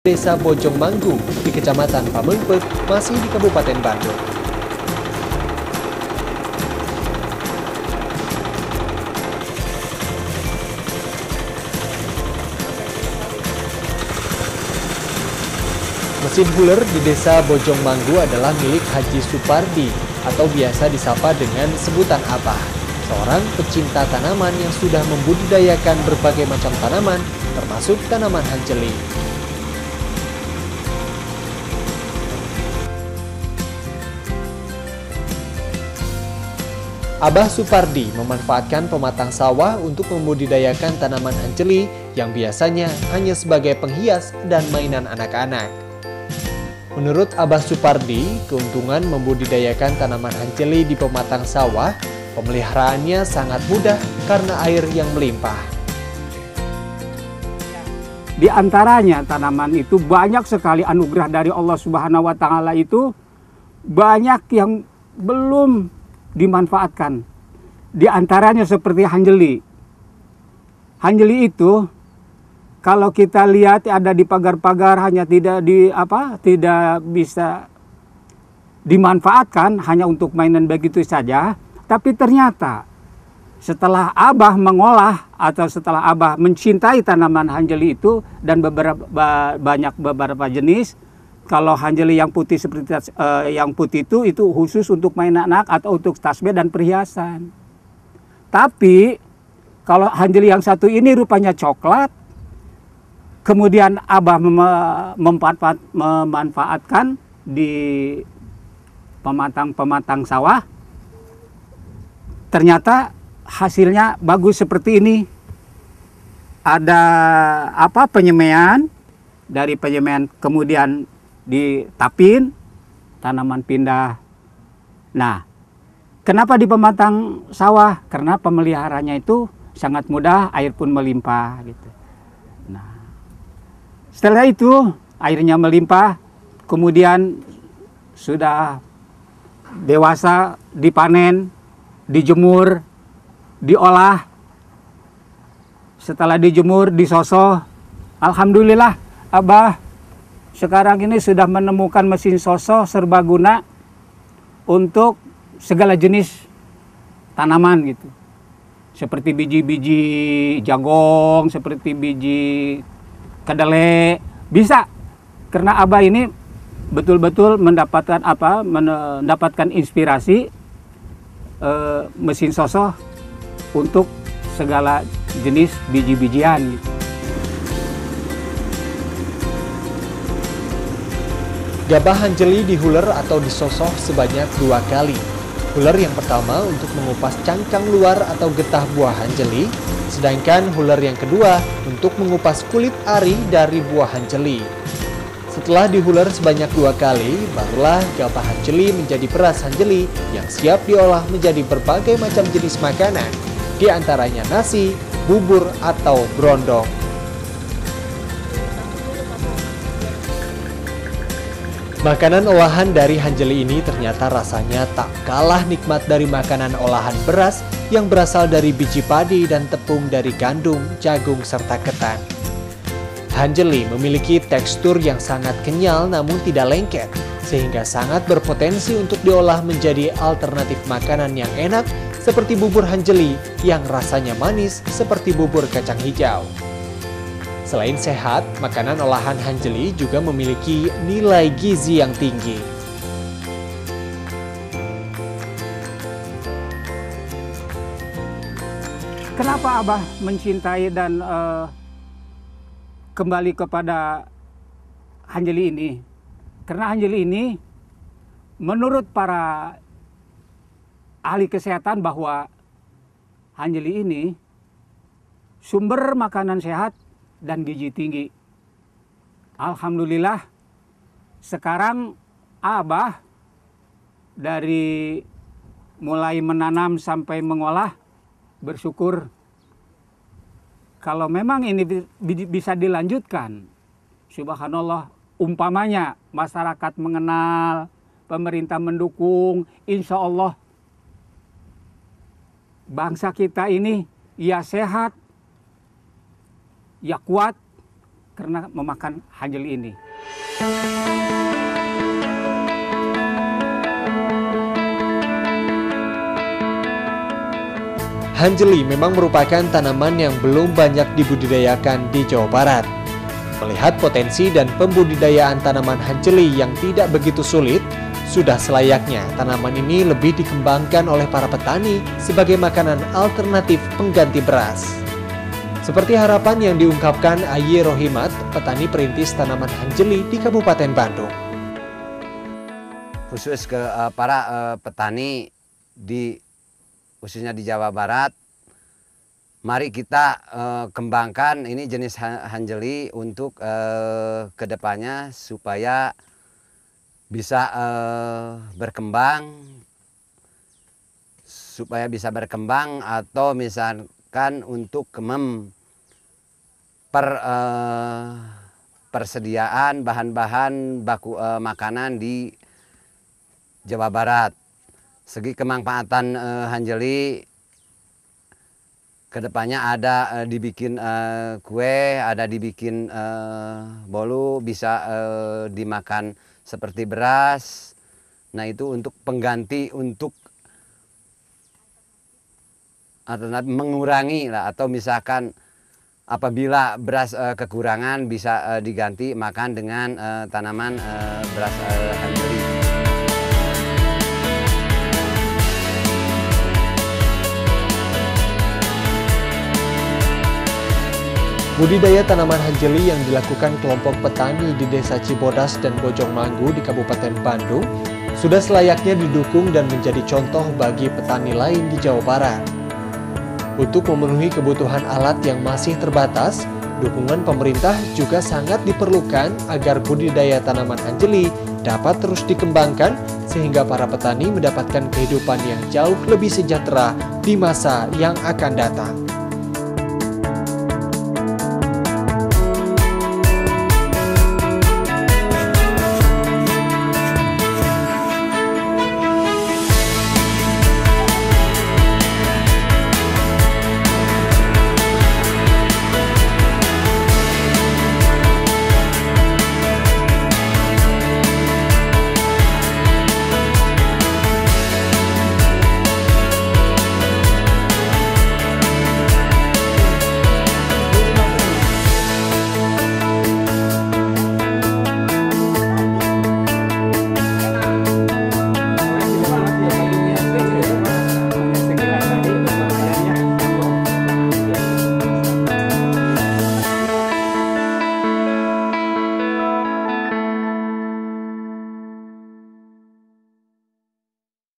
Desa Bojong Manggu di Kecamatan Pamengpeuk, masih di Kabupaten Bandung. Mesin huler di Desa Bojong Manggu adalah milik Haji Supardi atau biasa disapa dengan sebutan Abah, seorang pecinta tanaman yang sudah membudidayakan berbagai macam tanaman, termasuk tanaman hanjeli. Abah Supardi memanfaatkan pematang sawah untuk membudidayakan tanaman hanjeli yang biasanya hanya sebagai penghias dan mainan anak-anak. Menurut Abah Supardi, keuntungan membudidayakan tanaman hanjeli di pematang sawah, pemeliharaannya sangat mudah karena air yang melimpah. Di antaranya tanaman itu banyak sekali anugerah dari Allah Subhanahu wa Ta'ala, itu banyak yang belum dimanfaatkan. Di antaranya seperti hanjeli. Hanjeli itu kalau kita lihat ada di pagar-pagar hanya tidak bisa dimanfaatkan, hanya untuk mainan begitu saja. Tapi ternyata setelah Abah mengolah atau setelah Abah mencintai tanaman hanjeli itu dan beberapa jenis. Kalau hanjeli yang putih seperti yang putih itu khusus untuk mainan anak atau untuk tasbih dan perhiasan. Tapi kalau hanjeli yang satu ini rupanya coklat, kemudian Abah memanfaatkan di pematang sawah, ternyata hasilnya bagus seperti ini. Ada penyemaian, dari penyemaian kemudian ditapin, tanaman pindah. Nah, kenapa di pematang sawah? Karena pemeliharanya itu sangat mudah, air pun melimpah gitu. Nah, setelah itu airnya melimpah, kemudian sudah dewasa, dipanen, dijemur, diolah. Setelah dijemur, disosoh, alhamdulillah Abah sekarang ini sudah menemukan mesin sosoh serbaguna untuk segala jenis tanaman gitu. Seperti biji-biji jagung, seperti biji kedelai, bisa. Karena Abah ini betul-betul mendapatkan inspirasi mesin sosoh untuk segala jenis biji-bijian gitu. Gabah hanjeli dihuler atau disosoh sebanyak 2 kali. Huler yang pertama untuk mengupas cangkang luar atau getah buah hanjeli, sedangkan huler yang kedua untuk mengupas kulit ari dari buah hanjeli. Setelah dihuler sebanyak 2 kali, barulah gabah hanjeli menjadi beras hanjeli yang siap diolah menjadi berbagai macam jenis makanan, di antaranya nasi, bubur, atau brondong. Makanan olahan dari hanjeli ini ternyata rasanya tak kalah nikmat dari makanan olahan beras yang berasal dari biji padi dan tepung dari gandum, jagung, serta ketan. Hanjeli memiliki tekstur yang sangat kenyal namun tidak lengket, sehingga sangat berpotensi untuk diolah menjadi alternatif makanan yang enak seperti bubur hanjeli yang rasanya manis seperti bubur kacang hijau. Selain sehat, makanan olahan hanjeli juga memiliki nilai gizi yang tinggi. Kenapa Abah mencintai dan kembali kepada hanjeli ini? Karena hanjeli ini menurut para ahli kesehatan bahwa hanjeli ini sumber makanan sehat dan gizi tinggi. Alhamdulillah sekarang Abah dari mulai menanam sampai mengolah bersyukur kalau memang ini bisa dilanjutkan. Subhanallah, umpamanya masyarakat mengenal, pemerintah mendukung, insya Allah bangsa kita ini ya sehat, ya kuat, karena memakan hanjeli ini. Hanjeli memang merupakan tanaman yang belum banyak dibudidayakan di Jawa Barat. Melihat potensi dan pembudidayaan tanaman hanjeli yang tidak begitu sulit, sudah selayaknya tanaman ini lebih dikembangkan oleh para petani sebagai makanan alternatif pengganti beras. Seperti harapan yang diungkapkan Aye Rohimat, petani perintis tanaman hanjeli di Kabupaten Bandung. Khusus ke para petani khususnya di Jawa Barat, mari kita kembangkan ini jenis hanjeli untuk kedepannya supaya bisa berkembang atau misalkan untuk persediaan bahan-bahan baku makanan di Jawa Barat. Segi kemanfaatan hanjeli kedepannya ada dibikin kue, ada dibikin bolu, bisa dimakan seperti beras. Nah itu untuk pengganti, untuk mengurangi lah, atau misalkan apabila beras kekurangan bisa diganti makan dengan tanaman beras hanjeli. Budidaya tanaman hanjeli yang dilakukan kelompok petani di Desa Cibodas dan Bojongmanggu di Kabupaten Bandung sudah selayaknya didukung dan menjadi contoh bagi petani lain di Jawa Barat. Untuk memenuhi kebutuhan alat yang masih terbatas, dukungan pemerintah juga sangat diperlukan agar budidaya tanaman hanjeli dapat terus dikembangkan sehingga para petani mendapatkan kehidupan yang jauh lebih sejahtera di masa yang akan datang.